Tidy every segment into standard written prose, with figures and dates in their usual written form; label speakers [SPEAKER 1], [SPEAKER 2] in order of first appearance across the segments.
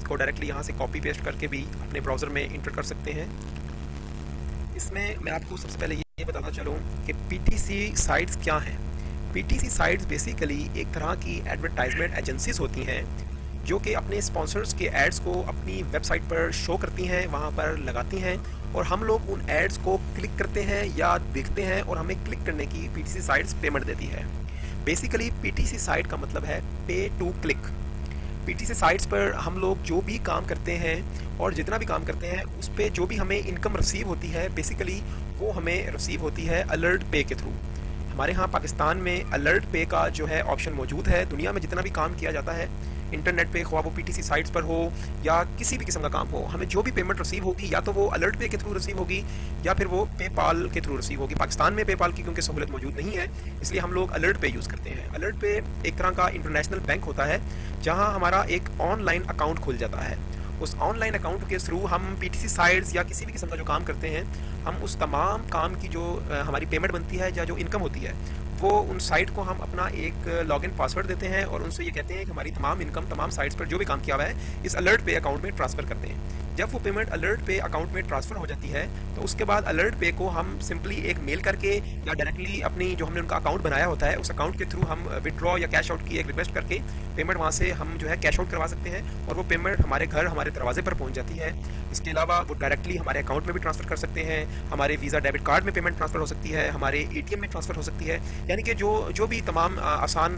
[SPEAKER 1] इसको डायरेक्टली यहाँ से कॉपी पेस्ट करके भी अपने ब्राउज़र में इंटर कर सकते हैं। इसमें मैं आपको सबसे पहले ये बताता चलूँ कि पीटीसी साइट्स क्या हैं। पीटीसी साइट्स बेसिकली एक तरह की एडवर्टाइजमेंट एजेंसीज होती हैं जो कि अपने स्पॉन्सर्स के एड्स को अपनी वेबसाइट पर शो करती हैं, वहाँ पर लगाती हैं, और हम लोग उन एड्स को क्लिक करते हैं या देखते हैं, और हमें क्लिक करने की पीटीसी साइट्स पेमेंट देती है। बेसिकली पीटीसी साइट का मतलब है पे टू क्लिक। पीटीसी साइट्स पर हम लोग जो भी काम करते हैं और जितना भी काम करते हैं उस पर जो भी हमें इनकम रिसीव होती है, बेसिकली वो हमें रिसीव होती है अलर्ट पे के थ्रू। हमारे यहाँ पाकिस्तान में अलर्ट पे का जो है ऑप्शन मौजूद है। दुनिया में जितना भी काम किया जाता है इंटरनेट पे, ख्वाह वो पीटीसी साइट्स पर हो या किसी भी किस्म का काम हो, हमें जो भी पेमेंट रिसीव होगी या तो वो अलर्ट पे के थ्रू रिसीव होगी या फिर वो पेपाल के थ्रू रिसीव होगी। पाकिस्तान में पेपाल की क्योंकि सहूलत मौजूद नहीं है, इसलिए हम लोग अलर्ट पे यूज़ करते हैं। अलर्ट पे एक तरह का इंटरनेशनल बैंक होता है जहाँ हमारा एक ऑनलाइन अकाउंट खुल जाता है। उस ऑनलाइन अकाउंट के थ्रू हम पीटीसी साइट्स या किसी भी किस्म का जो काम करते हैं, हम उस तमाम काम की जो हमारी पेमेंट बनती है या जो इनकम होती है, वो उन साइट को हम अपना एक लॉगिन पासवर्ड देते हैं और उनसे ये कहते हैं कि हमारी तमाम इनकम तमाम साइट्स पर जो भी काम किया हुआ है इस अलर्ट पे अकाउंट में ट्रांसफ़र करते हैं। जब वो पेमेंट अलर्ट पे अकाउंट में ट्रांसफ़र हो जाती है तो उसके बाद अलर्ट पे को हम सिंपली एक मेल करके या डायरेक्टली अपनी जो हमने उनका अकाउंट बनाया होता है उस अकाउंट के थ्रू हम विड्रॉ या कैश आउट की एक रिक्वेस्ट करके पेमेंट वहाँ से हम जो है कैश आउट करवा सकते हैं और वो पेमेंट हमारे घर, हमारे दरवाजे पर पहुँच जाती है। इसके अलावा वो डायरेक्टली हमारे अकाउंट में भी ट्रांसफ़र कर सकते हैं, हमारे वीज़ा डेबिट कार्ड में पेमेंट ट्रांसफ़र हो सकती है, हमारे एटीएम में ट्रांसफ़र हो सकती है। यानी कि जो भी तमाम आसान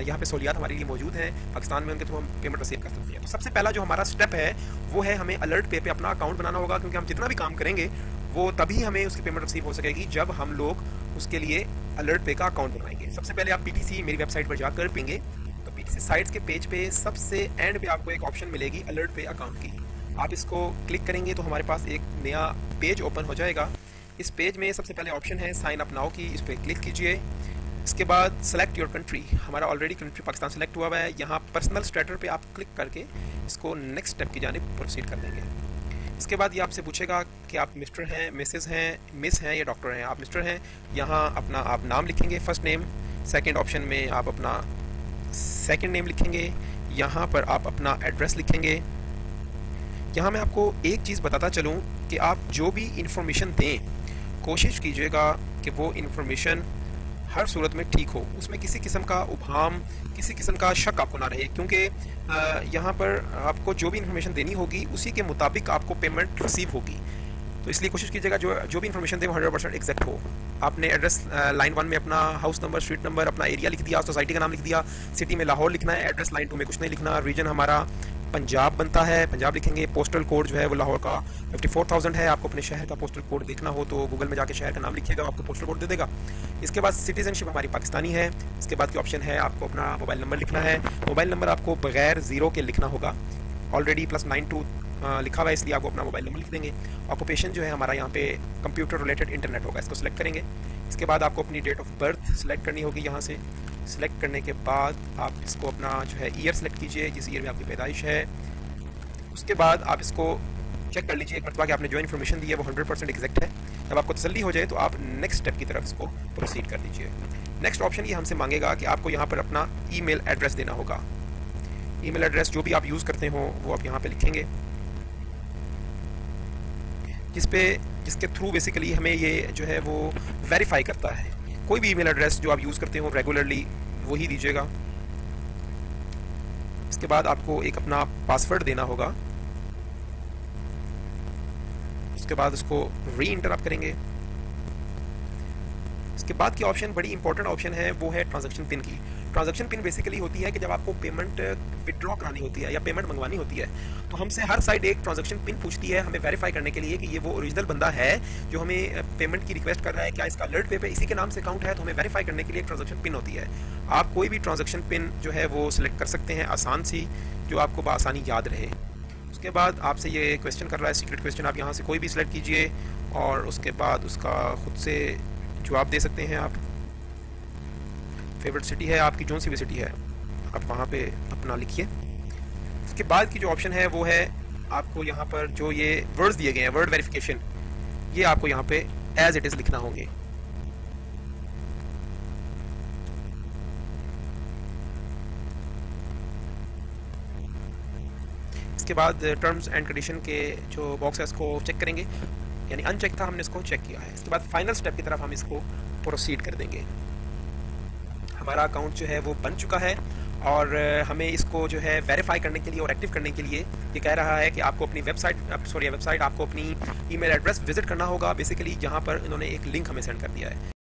[SPEAKER 1] यहाँ पे सहूलियात हमारे लिए मौजूद हैं पाकिस्तान में, उनके थ्रू हम पेमेंट रिसीव कर सकते हैं। तो सबसे पहला जो हमारा स्टेप है वो है हमें अलर्ट पे अपना अकाउंट बनाना होगा, क्योंकि हम जितना भी काम करेंगे वो तभी हमें उसकी पेमेंट रिसीव हो सकेगी जब हम लोग उसके लिए अलर्ट पे का अकाउंट बनाएंगे। सबसे पहले आप पीटीसी मेरी वेबसाइट पर जाकर पेंगे तो पीटीसी साइट्स के पेज पे सबसे एंड पे आपको एक ऑप्शन मिलेगी अलर्ट पे अकाउंट की। आप इसको क्लिक करेंगे तो हमारे पास एक नया पेज ओपन हो जाएगा। इस पेज में सबसे पहले ऑप्शन है साइन अप नाउ की, इस पर क्लिक कीजिए। इसके बाद सेलेक्ट योर कंट्री, हमारा ऑलरेडी कंट्री पाकिस्तान सेलेक्ट हुआ है। यहाँ पर्सनल स्टेटस पे आप क्लिक करके इसको नेक्स्ट स्टेप की जानिब प्रोसीड कर देंगे। इसके बाद ये आपसे पूछेगा कि आप मिस्टर हैं, मिसेस हैं, मिस हैं या डॉक्टर हैं। आप मिस्टर हैं, यहाँ अपना आप नाम लिखेंगे, फर्स्ट नेम। सेकंड ऑप्शन में आप अपना सेकंड नेम लिखेंगे। यहाँ पर आप अपना एड्रेस लिखेंगे। यहाँ मैं आपको एक चीज़ बताता चलूँ कि आप जो भी इंफॉर्मेशन दें कोशिश कीजिएगा कि वो इंफॉर्मेशन हर सूरत में ठीक हो, उसमें किसी किस्म का उभाम, किसी किस्म का शक आपको ना रहे, क्योंकि यहाँ पर आपको जो भी इंफॉर्मेशन देनी होगी उसी के मुताबिक आपको पेमेंट रिसीव होगी। तो इसलिए कोशिश कीजिएगा जो भी इंफॉर्मेशन दे वो 100% एग्जैक्ट हो। आपने एड्रेस लाइन 1 में अपना हाउस नंबर, स्ट्रीट नंबर, अपना एरिया लिख दिया, सोसाइटी का नाम लिख दिया, सिटी में लाहौर लिखना है, एड्रेस लाइन 2 में कुछ नहीं लिखना, रीजन हमारा पंजाब बनता है, पंजाब लिखेंगे। पोस्टल कोड जो है वो लाहौर का 54,000 है। आपको अपने शहर का पोस्टल कोड देखना हो तो गूगल में जाके शहर का नाम लिखिएगा, आपको पोस्टल कोड दे देगा। इसके बाद सिटीजनशिप हमारी पाकिस्तानी है। इसके बाद की ऑप्शन है आपको अपना मोबाइल नंबर लिखना है। मोबाइल नंबर आपको बगैर ज़ीरो के लिखना होगा, ऑलरेडी +92 लिखा हुआ है इसलिए आपको अपना मोबाइल नंबर लिख देंगे। ऑक्यूपेशन जो है हमारा यहाँ पे कंप्यूटर रिलेटेड इंटरनेट होगा, इसको सिलेक्ट करेंगे। इसके बाद आपको अपनी डेट ऑफ बर्थ सिलेक्ट करनी होगी। यहाँ से सिलेक्ट करने के बाद आप इसको अपना जो है ईयर सेलेक्ट कीजिए, जिस ईयर में आपकी पैदाइश है। उसके बाद आप इसको चेक कर लीजिए एक मरतबा कि आपने जो इन्फॉर्मेशन दी है वो 100% एग्जैक्ट है। जब आपको तसल्ली हो जाए तो आप नेक्स्ट स्टेप की तरफ इसको प्रोसीड कर लीजिए। नेक्स्ट ऑप्शन ये हमसे मांगेगा कि आपको यहाँ पर अपना ईमेल एड्रेस देना होगा। ईमेल एड्रेस जो भी आप यूज़ करते हो वो आप यहाँ पे लिखेंगे, जिसके थ्रू बेसिकली हमें ये जो है वो वेरीफाई करता है। कोई भी ईमेल एड्रेस जो आप यूज़ करते हो रेगुलरली वही दीजिएगा। इसके बाद आपको एक अपना पासवर्ड देना होगा। उसके बाद उसको री इंटर आप करेंगे। इसके बाद की ऑप्शन बड़ी इंपॉर्टेंट ऑप्शन है, वो है ट्रांजैक्शन पिन की। ट्रांजैक्शन पिन बेसिकली होती है कि जब आपको पेमेंट विड्रॉ करानी होती है या पेमेंट मंगवानी होती है तो हमसे हर साइड एक ट्रांजैक्शन पिन पूछती है, हमें वेरीफाई करने के लिए कि ये वो ओरिजिनल बंदा है जो हमें पेमेंट की रिक्वेस्ट कर रहा है, क्या इसका अलर्ट पे इसी के नाम से अकाउंट है। तो हमें वेरीफाई करने के लिए एक ट्रांजैक्शन पिन होती है। आप कोई भी ट्रांजैक्शन पिन जो है वो सिलेक्ट कर सकते हैं, आसान सी, जो आपको बआसानी याद रहे। उसके बाद आपसे ये क्वेश्चन कर रहा है सीक्रेट क्वेश्चन, आप यहाँ से कोई भी सिलेक्ट कीजिए और उसके बाद उसका खुद से जवाब दे सकते हैं। आप फेवरेट सिटी है आपकी, जोन सी भी सिटी है आप वहाँ पे अपना लिखिए। इसके बाद की जो ऑप्शन है वो है आपको यहाँ पर जो ये वर्ड्स दिए गए हैं, वर्ड वेरिफिकेशन, ये आपको यहाँ पे एज इट इज़ लिखना होंगे। उसके बाद टर्म्स एंड कंडीशन के जो बॉक्स है उसको चेक करेंगे, यानी अनचेक था, हमने इसको चेक किया है। इसके बाद फाइनल स्टेप की तरफ हम इसको प्रोसीड कर देंगे। हमारा अकाउंट जो है वो बन चुका है और हमें इसको जो है वेरीफाई करने के लिए और एक्टिव करने के लिए ये कह रहा है कि आपको अपनी वेबसाइट आपको अपनी ईमेल एड्रेस विजिट करना होगा बेसिकली, जहाँ पर इन्होंने एक लिंक हमें सेंड कर दिया है।